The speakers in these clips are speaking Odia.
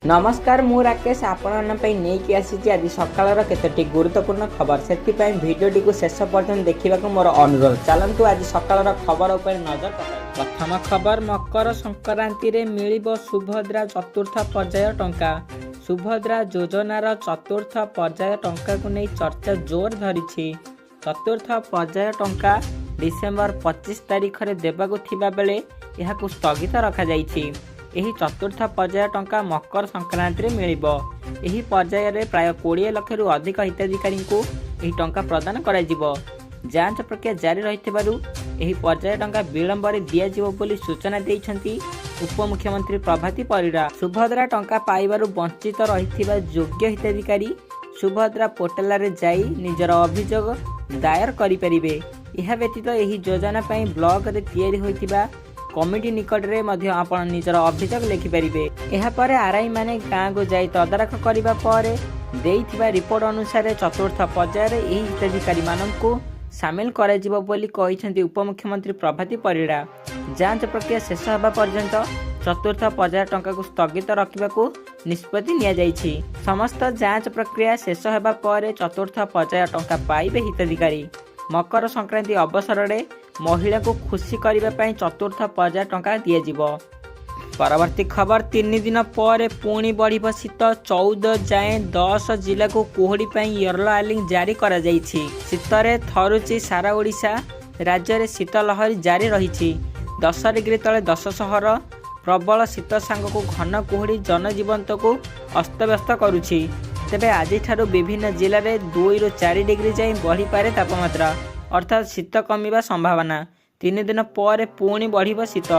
नमस्कार मु राकेश आपण नहीं आसी आज सकाल केतोटी गुरुत्वपूर्ण खबर से भिडियोटी को शेष पर्यटन देखा मोर अनुरोध। चलतु आज सकाल खबर उपर नजर पकाई। प्रथम खबर, मकर संक्रांति रे मिलिबो सुभद्रा चतुर्थ पर्याय टंका। सुभद्रा योजनार चतुर्थ पर्याय टंका को नहीं चर्चा जोर धरी। चतुर्थ पर्याय टंका डिसेम्बर 25 तारिख रे देबाकु थिबा बेले एहाकु स्थगित रखा जाइछि। एही चतुर्थ पर्याय टंका मकर संक्रांति मिलिबो। एही पर्याय रे प्राय 20 लाख रु अधिक हिताधिकारी को एही टंका प्रदान करा जिवो। जांच प्रक्रिया जारी रहितबारु एही पर्याय टंका विलंब रे दिया जिवो बोली सूचना दैछंती उपमुख्यमंत्री प्रभाती परिड़ा। सुभद्रा टंका पाइबारु वंचित रहिथिबा योग्य हिताधिकारी सुभद्रा पोर्टाल रे जाई निजर अभियोग दायर करि परिबे। एहा व्यतीत एही योजना पई ब्लॉक रे तयारी होइतिबा कमिटी निकट रे मध्य आपण निजर अभियोग लिखिपारे। यापर आरआई माने गाँ को जाई तदारख करबा परे देइथिबा रिपोर्ट अनुसार चतुर्थ पर्याय रे एही हिताधिकारी माननकु शामिल करा जिवो बोली कहिसेंती उपमुख्यमंत्री प्रभाती परिड़ा। जांच प्रक्रिया शेष होबा पर्यंत चतुर्थ पर्याय टंका को स्थगित रखिबाकू निष्पत्ति निया जाइछि। समस्त जांच प्रक्रिया शेष होबा परे चतुर्थ पर्याय टंका पाइबे हिताधिकारी। मकर संक्रांति अवसर में महिला को खुशी करने चतुर्थ पर्याय टंका दिज्व। परवर्ती खबर, 3 दिन पर पुणी बढ़ शीत। 14 जाए 10 जिला को कुहड़ी येलो वार्निंग जारी करा जाइछि। शीतरे थरुची सारा ओडिशा। राज्य में शीत लहरी जारी रही। 10 डिग्री तले 10 सहर। प्रबल शीत सांग को घन कुहड़ी जनजीवन को अस्तव्यस्त करुछि। तेबे आज विभिन्न जिले में 2 ରୁ 4 डिग्री जाए बढ़ी पारे तापमात्रा, अर्थात शीत कमिबा संभावना। 3 दिन पर पुणी बढ़ शीत।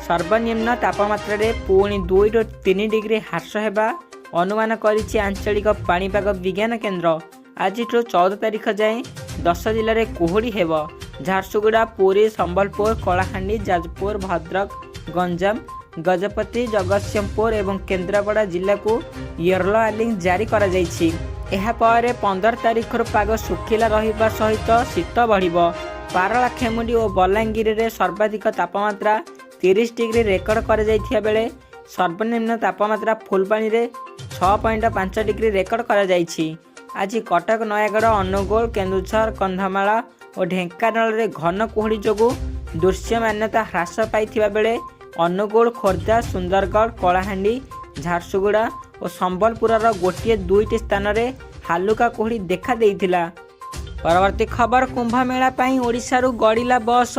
सर्वनिम्न तापमात्रा रे पुणी 2 ରୁ 3 डिग्री ह्रास हेबा अनुमान करिछि आंचलिक पाणीपाग विज्ञान केन्द्र। आज 14 तारिख जाए 10 जिले में कुहुड़ी हेब। झारसुगुड़ा, पुरी, संबलपुर, कलाहांडी, जाजपुर, भद्रक, गंजाम, गजपति, जगतसिंहपुर एवं केन्द्रापड़ा जिला को येलो वार्निंग जारी करा जाइछि। एहा पर 15 तारिख पाग सुखिला रहिबा सहित शीत बढ़िबो। पारला, खेमुंडी और बलांगीर रे सर्वाधिक तापमात्रा 30 डिग्री रेकर्ड करा जाइथिया बेले सर्वनिम्न तापमात्रा फुलबाणी रे 6.5 डिग्री रेकर्ड करा जाइछि। आज कटक, नयागढ़, अनुगोल, केन्दुझर, कंधमाल और ढेंकानाल रे घन कुहुड़ी जोगु दृश्यमान्यता ह्रास पाइथिबा बेले अनुगोल, खोर्धा, सुंदरगढ़, कलाहांडी, झारसुगुड़ा और संबलपुर गोटे 2टी स्थान रे हालुका कुहुड़ी देखा देइथिला। परवर्ती खबर, कुंभ मेला पई ओडिशारू गड़िला बस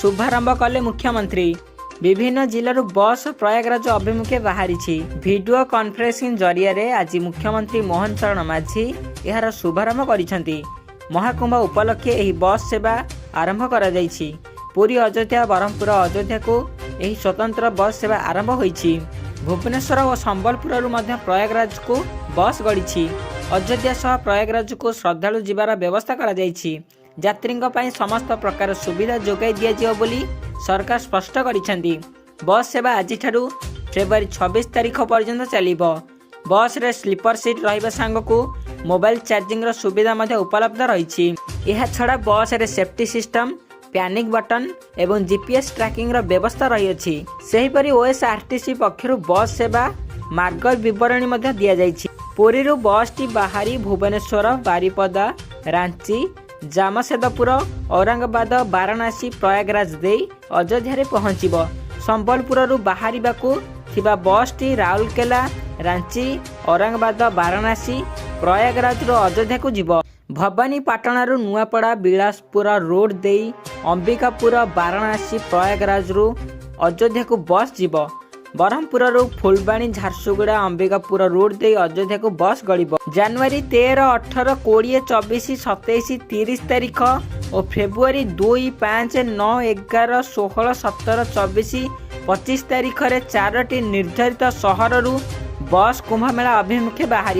शुभारंभ कले मुख्यमंत्री। विभिन्न जिलूर बस प्रयागराज अभिमुखे बाहरी। वीडियो कॉन्फ्रेंसिंग जरिया रे आज मुख्यमंत्री मोहन चरण माझी यार शुभारंभ करिसेंती। महाकुंभ उपलक्षे एही बस सेवा आरंभ करा जाइछि। पुरी, अयोध्या, ब्रह्मपुर, अयोध्या को यही स्वतंत्र बस सेवा आरंभ होइछि। भुवनेश्वर और संबलपुर मध्य प्रयागराज को बस गड़ी। अयोध्या सह प्रयागराज को श्रद्धालु जीवार व्यवस्था करा जाइछि। यात्रींक पई समस्त प्रकार सुविधा जोगाई दिया जिवो बोली सरकार स्पष्ट करिसेंती। बस सेवा आज फेब्रुआरी 26 तारिख पर्यंत चलिबो। बस रे स्लीपर सीट रहिबा सांग को मोबाइल चार्जिंग रो सुविधा मध्य उपलब्ध रही। यह छड़ा बस रे सेफ्टी सिस्टम, पैनिक बटन एवं जीपीएस ट्रैकिंग रो व्यवस्था रही अछि। सेहीपरि ओएसआरटीसी पक्षरु बस सेवा मार्ग विवरणी मध्य दिया जाइछि। पुरी रु बस टी बाहरी भुवनेश्वर, बारिपदा, रांची, जामशेदपुर, औरंगाबाद, वाराणसी, प्रयागराज दे अयोध्या रे पहुंचीबो। संबलपुर रु बाहरिबाकू थिबा बस टी राउरकेला, रांची, औरंगाबाद, वाराणसी, प्रयागराज रो अयोध्या को जीवो। भवानीपाटणारू नुआपड़ा, बिलासपुर रोड दे अंबिकापुर, वाराणसी, प्रयागराज रु अयोध्या को बस जीवो। ब्रह्मपुर फुलबाणी, झारसुगुड़ा, अंबिकापुर रोड दे अयोध्या को बस गड़िब। जनवरी 13, 18, 20, 24, 27, 30 तारिख और फेब्रुआरी 2, 5, 9, 11, 16, 17, 24, 25 तारिख रे 4टी निर्धारित सहर रु बस कुंभमेला अभिमुखे बाहर।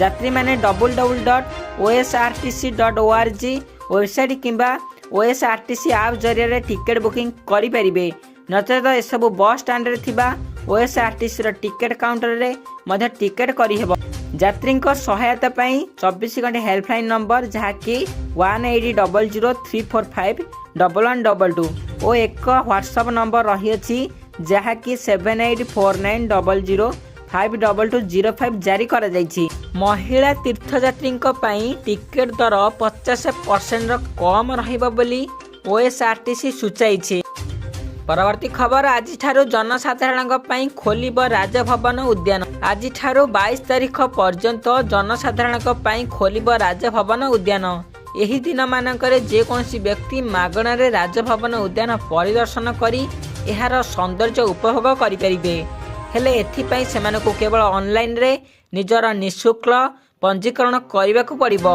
यात्री माने www.osrtc.org वेबसाइट किंबा ओएसआरटीसी ऐप जरिया टिकेट बुकिंग करि परिबे। नचेत एसबू बस स्टैंड रे थिबा ओएसआरटीसी रो टिकेट काउंटर रे मध्य टिकेट करि हेबो। यात्री सहायता पई 24 घंटे हेल्पलाइन नंबर जहाँकि 1800345112 और एक व्हाट्सएप नंबर रही जहाँकि 784900 5205 ଜାରି କରାଯାଇଛି। ମହିଳା ତୀର୍ଥଯାତ୍ରୀଙ୍କ ପାଇଁ ଟିକେଟ ଦର 50% କମ୍ ରହିବ ବୋଲି OSRTC ସୂଚାଇଛି। ପରବର୍ତ୍ତୀ ଖବର, ଆଜିଠାରୁ ଜନସାଧାରଣଙ୍କ ପାଇଁ ଖୋଲିବ ରାଜଭବନ ଉଦ୍ୟାନ। ଆଜିଠାରୁ 22 ତାରିଖ ପର୍ଯ୍ୟନ୍ତ ଜନସାଧାରଣଙ୍କ ପାଇଁ ଖୋଲିବ ରାଜଭବନ ଉଦ୍ୟାନ। ଏହି ଦିନମାନଙ୍କରେ ଯେକୌଣସି ବ୍ୟକ୍ତି ମାଗଣାରେ ରାଜଭବନ ଉଦ୍ୟାନ ପରିଦର୍ଶନ କରି ଏହାର ସୌନ୍ଦର୍ଯ୍ୟ ଉପଭୋଗ କରିପାରିବେ। ହେଲେ ଏଥିପାଇଁ ସେମାନଙ୍କୁ କେବଳ ଅନଲାଇନରେ ନିଜର ନିଃଶୁଳ୍କ ପଞ୍ଜୀକରଣ କରିବାକୁ ପଡ଼ିବ।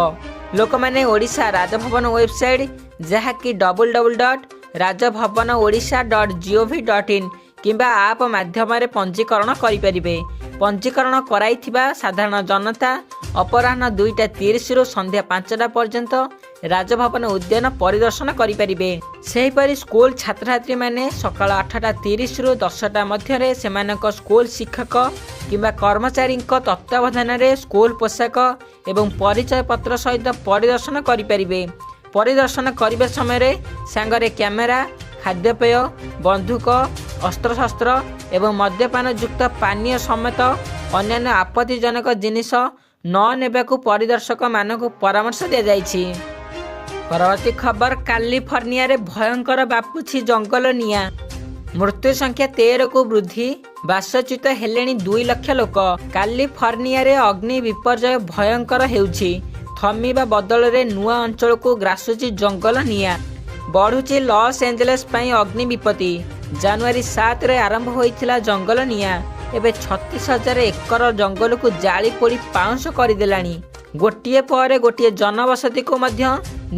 ଲୋକମାନେ ଓଡ଼ିଶା ରାଜଭବନ ୱେବସାଇଟ୍, ଯାହାକି www.rajbhavanosodisha.gov.in କିମ୍ବା ଆପ୍ ମାଧ୍ୟମରେ ପଞ୍ଜୀକରଣ କରିପାରିବେ। ପଞ୍ଜୀକରଣ କରାଇଥିବା ସାଧାରଣ ଜନତା ଅପରାହ୍ନ 2ଟା30ରୁ ସନ୍ଧ୍ୟା 5ଟା ପର୍ଯ୍ୟନ୍ତ ରାଜଭବନ ଉଦ୍ୟାନ ପରିଦର୍ଶନ କରିପାରିବେ। ସେହିପରି ସ୍କୁଲ ଛାତ୍ରଛାତ୍ରୀମାନେ ସକାଳ 8ଟା30ରୁ 10ଟା ମଧ୍ୟରେ ସେମାନଙ୍କ ସ୍କୁଲ ଶିକ୍ଷକ କିମ୍ବା କର୍ମଚାରୀଙ୍କ ତତ୍ତ୍ୱାବଧାନରେ ସ୍କୁଲ ପୋଷାକ ଏବଂ ପରିଚୟ ପତ୍ର ସହିତ ପରିଦର୍ଶନ କରିପାରିବେ। ପରିଦର୍ଶନ କରିବା ସମୟରେ ସାଙ୍ଗରେ କ୍ୟାମେରା, ଖାଦ୍ୟପେୟ, ବନ୍ଧୁକ, ଅସ୍ତ୍ରଶସ୍ତ୍ର ଏବଂ ମଦ୍ୟପାନ ଯୁକ୍ତ ପାନୀୟ ସମେତ ଅନ୍ୟାନ୍ୟ ଆପତ୍ତିଜନକ ଜିନିଷ ନ ନେବାକୁ ପରିଦର୍ଶକମାନଙ୍କୁ ପରାମର୍ଶ ଦିଆଯାଇଛି। ପରବର୍ତ୍ତୀ ଖବର, କାଲିଫର୍ଣ୍ଣିଆରେ ଭୟଙ୍କର ବାପୁଛି ଜଙ୍ଗଲ ନିଆଁ। ମୃତ୍ୟୁ ସଂଖ୍ୟା 13କୁ ବୃଦ୍ଧି, ବାସଚ୍ୟୁତ ହେଲେଣି 2 ଲକ୍ଷ ଲୋକ। କାଲିଫର୍ଣ୍ଣିଆରେ ଅଗ୍ନି ବିପର୍ଯ୍ୟୟ ଭୟଙ୍କର ହେଉଛି। ଥମିବା ବଦଳରେ ନୂଆ ଅଞ୍ଚଳକୁ ଗ୍ରାସୁଛି ଜଙ୍ଗଲ ନିଆଁ। ବଢ଼ୁଛି ଲସ୍ ଏଞ୍ଜେଲସ୍ ପାଇଁ ଅଗ୍ନି ବିପତ୍ତି। ଜାନୁଆରୀ 7ରେ ଆରମ୍ଭ ହୋଇଥିଲା ଜଙ୍ଗଲ ନିଆଁ ଏବେ 36,000 ଏକର ଜଙ୍ଗଲକୁ ଜାଳି ପୋଡ଼ି ପାଉଁଶ କରିଦେଲାଣି। ଗୋଟିଏ ପରେ ଗୋଟିଏ ଜନବସତିକୁ ମଧ୍ୟ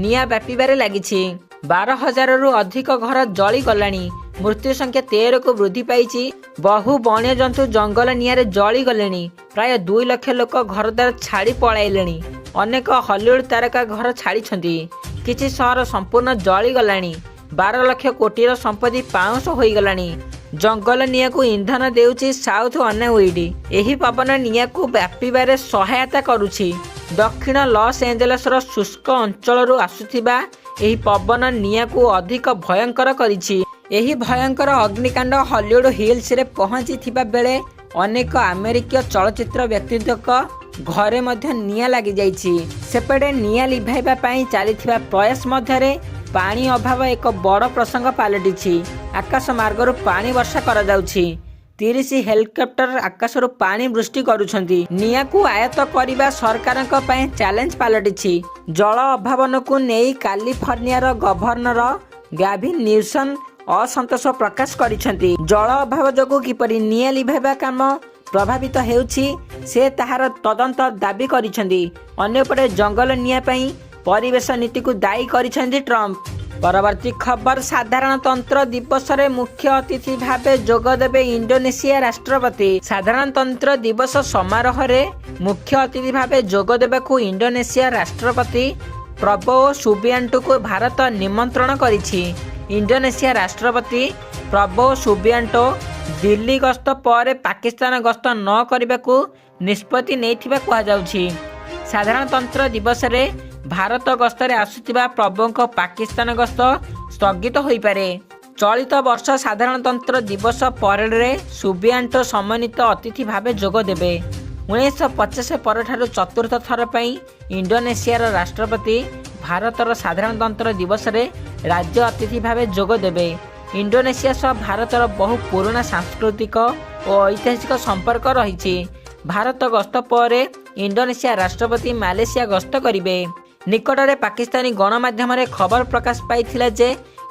ନିଆଁ ବ୍ୟାପିବାରେ ଲାଗିଛି। 12,000ରୁ ଅଧିକ ଘର ଜଳିଗଲାଣି। ମୃତ୍ୟୁ ସଂଖ୍ୟା 13କୁ ବୃଦ୍ଧି ପାଇଛି। ବହୁ ବନ୍ୟଜନ୍ତୁ ଜଙ୍ଗଲ ନିଆଁରେ ଜଳିଗଲେଣି। ପ୍ରାୟ 2 ଲକ୍ଷ ଲୋକ ଘରଦ୍ୱାର ଛାଡ଼ି ପଳାଇଲେଣି। ଅନେକ ହଲିଉଡ୍ ତାରକା ଘର ଛାଡ଼ିଛନ୍ତି। କିଛି ସହର ସମ୍ପୂର୍ଣ୍ଣ ଜଳିଗଲାଣି। 12 ଲକ୍ଷ କୋଟିର ସମ୍ପତ୍ତି ପାଉଁଶ ହୋଇଗଲାଣି। ଜଙ୍ଗଲ ନିଆଁକୁ ଇନ୍ଧନ ଦେଉଛି ସାଉଥ୍ ଅନେୱିଡ୍। ଏହି ପବନ ନିଆଁକୁ ବ୍ୟାପିବାରେ ସହାୟତା କରୁଛି। ଦକ୍ଷିଣ ଲସ୍ ଏଞ୍ଜେଲସର ଶୁଷ୍କ ଅଞ୍ଚଳରୁ ଆସୁଥିବା ଏହି ପବନ ନିଆଁକୁ ଅଧିକ ଭୟଙ୍କର କରିଛି। ଏହି ଭୟଙ୍କର ଅଗ୍ନିକାଣ୍ଡ ହଲିଉଡ୍ ହିଲ୍ସରେ ପହଞ୍ଚିଥିବା ବେଳେ ଅନେକ ଆମେରିକୀୟ ଚଳଚ୍ଚିତ୍ର ବ୍ୟକ୍ତିତ୍ୱଙ୍କ ଘରେ ମଧ୍ୟ ନିଆଁ ଲାଗିଯାଇଛି। ସେପଟେ ନିଆଁ ଲିଭାଇବା ପାଇଁ ଚାଲିଥିବା ପ୍ରୟାସ ମଧ୍ୟରେ ପାଣି ଅଭାବ ଏକ ବଡ଼ ପ୍ରସଙ୍ଗ ପାଲଟିଛି। ଆକାଶ ମାର୍ଗରୁ ପାଣି ବର୍ଷା କରାଯାଉଛି। 30 ହେଲିକପ୍ଟର ଆକାଶରୁ ପାଣି ବୃଷ୍ଟି କରୁଛନ୍ତି। ନିଆଁକୁ ଆୟତ୍ତ କରିବା ସରକାରଙ୍କ ପାଇଁ ଚ୍ୟାଲେଞ୍ଜ ପାଲଟିଛି। ଜଳ ଅଭାବନକୁ ନେଇ କାଲିଫର୍ଣ୍ଣିଆର ଗଭର୍ଣ୍ଣର ଗାଭିନ୍ ନ୍ୟୁସମ୍ ଅସନ୍ତୋଷ ପ୍ରକାଶ କରିଛନ୍ତି। ଜଳ ଅଭାବ ଯୋଗୁଁ କିପରି ନିଆଁ ଲିଭାଇବା କାମ ପ୍ରଭାବିତ ହେଉଛି ସେ ତାହାର ତଦନ୍ତ ଦାବି କରିଛନ୍ତି। ଅନ୍ୟପଟେ ଜଙ୍ଗଲ ନିଆଁ ପାଇଁ ପରିବେଶ ନୀତିକୁ ଦାୟୀ କରିଛନ୍ତି ଟ୍ରମ୍ପ। ପରବର୍ତ୍ତୀ ଖବର, ସାଧାରଣତନ୍ତ୍ର ଦିବସରେ ମୁଖ୍ୟ ଅତିଥି ଭାବେ ଯୋଗଦେବେ ଇଣ୍ଡୋନେସିଆ ରାଷ୍ଟ୍ରପତି। ସାଧାରଣତନ୍ତ୍ର ଦିବସ ସମାରୋହରେ ମୁଖ୍ୟ ଅତିଥି ଭାବେ ଯୋଗଦେବାକୁ ଇଣ୍ଡୋନେସିଆ ରାଷ୍ଟ୍ରପତି ପ୍ରବୋଓ ସୁବିଆଣ୍ଟୋଙ୍କୁ ଭାରତ ନିମନ୍ତ୍ରଣ କରିଛି। ଇଣ୍ଡୋନେସିଆ ରାଷ୍ଟ୍ରପତି ପ୍ରବୋଓ ସୁବିଆଣ୍ଟୋ ଦିଲ୍ଲୀ ଗସ୍ତ ପରେ ପାକିସ୍ତାନ ଗସ୍ତ ନ କରିବାକୁ ନିଷ୍ପତ୍ତି ନେଇଥିବା କୁହାଯାଉଛି। ସାଧାରଣତନ୍ତ୍ର ଦିବସରେ ଭାରତ ଗସ୍ତରେ ଆସୁଥିବା ପ୍ରଭୁଙ୍କ ପାକିସ୍ତାନ ଗସ୍ତ ସ୍ଥଗିତ ହୋଇପାରେ। ଚଳିତ ବର୍ଷ ସାଧାରଣତନ୍ତ୍ର ଦିବସ ପରେଡରେ ସୁବିଆଣ୍ଟୋ ସମ୍ମାନିତ ଅତିଥି ଭାବେ ଯୋଗ ଦେବେ। 1950 ପରଠାରୁ ଚତୁର୍ଥ ଥର ପାଇଁ ଇଣ୍ଡୋନେସିଆର ରାଷ୍ଟ୍ରପତି ଭାରତର ସାଧାରଣତନ୍ତ୍ର ଦିବସରେ ରାଜ୍ୟ ଅତିଥି ଭାବେ ଯୋଗ ଦେବେ। ଇଣ୍ଡୋନେସିଆ ସହ ଭାରତର ବହୁ ପୁରୁଣା ସାଂସ୍କୃତିକ ଓ ଐତିହାସିକ ସମ୍ପର୍କ ରହିଛି। ଭାରତ ଗସ୍ତ ପରେ ଇଣ୍ଡୋନେସିଆ ରାଷ୍ଟ୍ରପତି ମାଲେସିଆ ଗସ୍ତ କରିବେ। ନିକଟରେ ପାକିସ୍ତାନୀ ଗଣମାଧ୍ୟମରେ ଖବର ପ୍ରକାଶ ପାଇଥିଲା ଯେ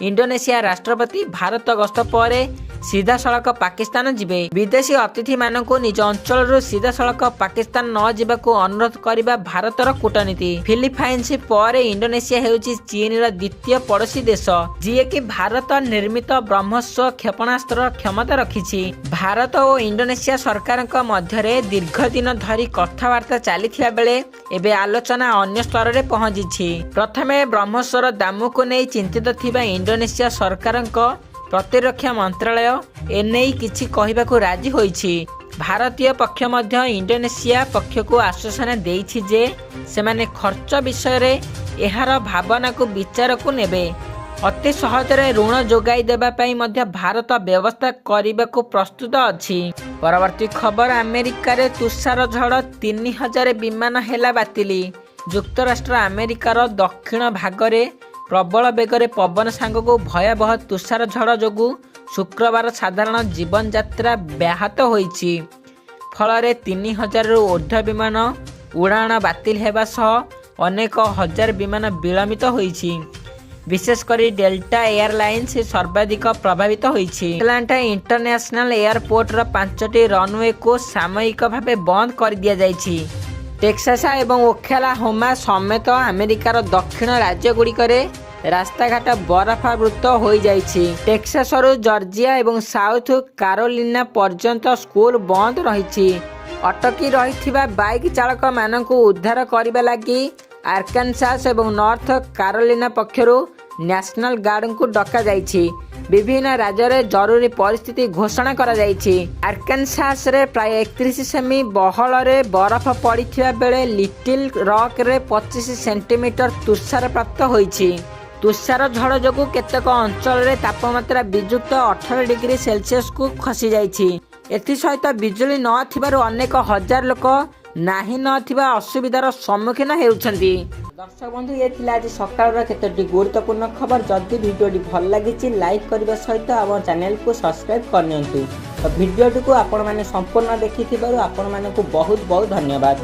ଇଣ୍ଡୋନେସିଆ ରାଷ୍ଟ୍ରପତି ଭାରତ ଗସ୍ତ ପରେ ସିଧାସଳଖ ପାକିସ୍ତାନ ଯିବେ। ବିଦେଶୀ ଅତିଥିମାନଙ୍କୁ ନିଜ ଅଞ୍ଚଳରୁ ସିଧାସଳଖ ପାକିସ୍ତାନ ନ ଯିବାକୁ ଅନୁରୋଧ କରିବା ଭାରତର କୂଟନୀତି। ଫିଲିପାଇନ୍ସ ପରେ ଇଣ୍ଡୋନେସିଆ ହେଉଛି ଚୀନର ଦ୍ୱିତୀୟ ପଡ଼ୋଶୀ ଦେଶ, ଯିଏକି ଭାରତ ନିର୍ମିତ ବ୍ରହ୍ମୋସ କ୍ଷେପଣାସ୍ତ୍ରର କ୍ଷମତା ରଖିଛି। ଭାରତ ଓ ଇଣ୍ଡୋନେସିଆ ସରକାରଙ୍କ ମଧ୍ୟରେ ଦୀର୍ଘ ଦିନ ଧରି କଥାବାର୍ତ୍ତା ଚାଲିଥିବା ବେଳେ ଏବେ ଆଲୋଚନା ଅନ୍ୟ ସ୍ତରରେ ପହଞ୍ଚିଛି। ପ୍ରଥମେ ବ୍ରହ୍ମୋସର ଦାମକୁ ନେଇ ଚିନ୍ତିତ ଥିବା ଇଣ୍ଡୋନେସିଆ ସରକାରଙ୍କ ପ୍ରତିରକ୍ଷା ମନ୍ତ୍ରାଳୟ ଏନେଇ କିଛି କହିବାକୁ ରାଜି ହୋଇଛି। ଭାରତୀୟ ପକ୍ଷ ମଧ୍ୟ ଇଣ୍ଡୋନେସିଆ ପକ୍ଷକୁ ଆଶ୍ୱାସନା ଦେଇଛି ଯେ ସେମାନେ ଖର୍ଚ୍ଚ ବିଷୟରେ ଏହାର ଭାବନାକୁ ବିଚାରକୁ ନେବେ। ଅତି ସହଜରେ ଋଣ ଯୋଗାଇ ଦେବା ପାଇଁ ମଧ୍ୟ ଭାରତ ବ୍ୟବସ୍ଥା କରିବାକୁ ପ୍ରସ୍ତୁତ ଅଛି। ପରବର୍ତ୍ତୀ ଖବର, ଆମେରିକାରେ ତୁଷାର ଝଡ଼ 3000 ବିମାନ ହେଲା ବାତିଲ। ଯୁକ୍ତରାଷ୍ଟ୍ର ଆମେରିକାର ଦକ୍ଷିଣ ଭାଗରେ ପ୍ରବଳ ବେଗରେ ପବନ ସାଙ୍ଗକୁ ଭୟାବହ ତୁଷାର ଝଡ଼ ଯୋଗୁଁ ଶୁକ୍ରବାର ସାଧାରଣ ଜୀବନଯାତ୍ରା ବ୍ୟାହତ ହୋଇଛି। ଫଳରେ 3000ରୁ ଉର୍ଦ୍ଧ୍ୱ ବିମାନ ଉଡ଼ାଣ ବାତିଲ ହେବା ସହ ଅନେକ ହଜାର ବିମାନ ବିଳମ୍ବିତ ହୋଇଛି। ବିଶେଷ କରି ଡେଲ୍ଟା ଏୟାରଲାଇନ୍ସ ସର୍ବାଧିକ ପ୍ରଭାବିତ ହୋଇଛି। ଆଟଲାଣ୍ଟା ଇଣ୍ଟରନ୍ୟାସନାଲ ଏୟାରପୋର୍ଟର 5ଟି ରନୱେକୁ ସାମୟିକ ଭାବେ ବନ୍ଦ କରିଦିଆଯାଇଛି। ଟେକ୍ସାସ ଏବଂ ଓକ୍ଲାହୋମା ସମେତ ଆମେରିକାର ଦକ୍ଷିଣ ରାଜ୍ୟଗୁଡ଼ିକରେ ରାସ୍ତାଘାଟ ବରଫାବୃତ ହୋଇଯାଇଛି। ଟେକ୍ସାସରୁ ଜର୍ଜିଆ ଏବଂ ସାଉଥ କାରୋଲିନା ପର୍ଯ୍ୟନ୍ତ ସ୍କୁଲ ବନ୍ଦ ରହିଛି। ଅଟକି ରହିଥିବା ବାଇକ୍ ଚାଳକମାନଙ୍କୁ ଉଦ୍ଧାର କରିବା ଲାଗି ଆର୍କାନସାସ୍ ଏବଂ ନର୍ଥ କାରୋଲିନା ପକ୍ଷରୁ ନ୍ୟାସନାଲ ଗାର୍ଡଙ୍କୁ ଡକାଯାଇଛି। ବିଭିନ୍ନ ରାଜ୍ୟରେ ଜରୁରୀ ପରିସ୍ଥିତି ଘୋଷଣା କରାଯାଇଛି। ଆର୍କାନସାସରେ ପ୍ରାୟ 31 ସେମି ବହଳରେ ବରଫ ପଡ଼ିଥିବା ବେଳେ ଲିଟିଲ ରକରେ 25 ସେଣ୍ଟିମିଟର ତୁଷାରପାତ ହୋଇଛି। ତୁଷାର ଝଡ଼ ଯୋଗୁଁ କେତେକ ଅଞ୍ଚଳରେ ତାପମାତ୍ରା ବିଯୁକ୍ତ 18 ଡିଗ୍ରୀ ସେଲସିୟସକୁ ଖସିଯାଇଛି। ଏଥିସହିତ ବିଜୁଳି ନଥିବାରୁ ଅନେକ ହଜାର ଲୋକ ନାହିଁ ନଥିବା ଅସୁବିଧାର ସମ୍ମୁଖୀନ ହେଉଛନ୍ତି। ଦର୍ଶକ ବନ୍ଧୁ, ଏ ଥିଲା ଆଜି ସକାଳର କେତୋଟି ଗୁରୁତ୍ୱପୂର୍ଣ୍ଣ ଖବର। ଯଦି ଭିଡ଼ିଓଟି ଭଲ ଲାଗିଛି ଲାଇକ୍ କରିବା ସହିତ ଆମ ଚ୍ୟାନେଲକୁ ସବସ୍କ୍ରାଇବ୍ କରିନିଅନ୍ତୁ। ତ ଭିଡ଼ିଓଟିକୁ ଆପଣମାନେ ସମ୍ପୂର୍ଣ୍ଣ ଦେଖିଥିବାରୁ ଆପଣମାନଙ୍କୁ ବହୁତ ବହୁତ ଧନ୍ୟବାଦ।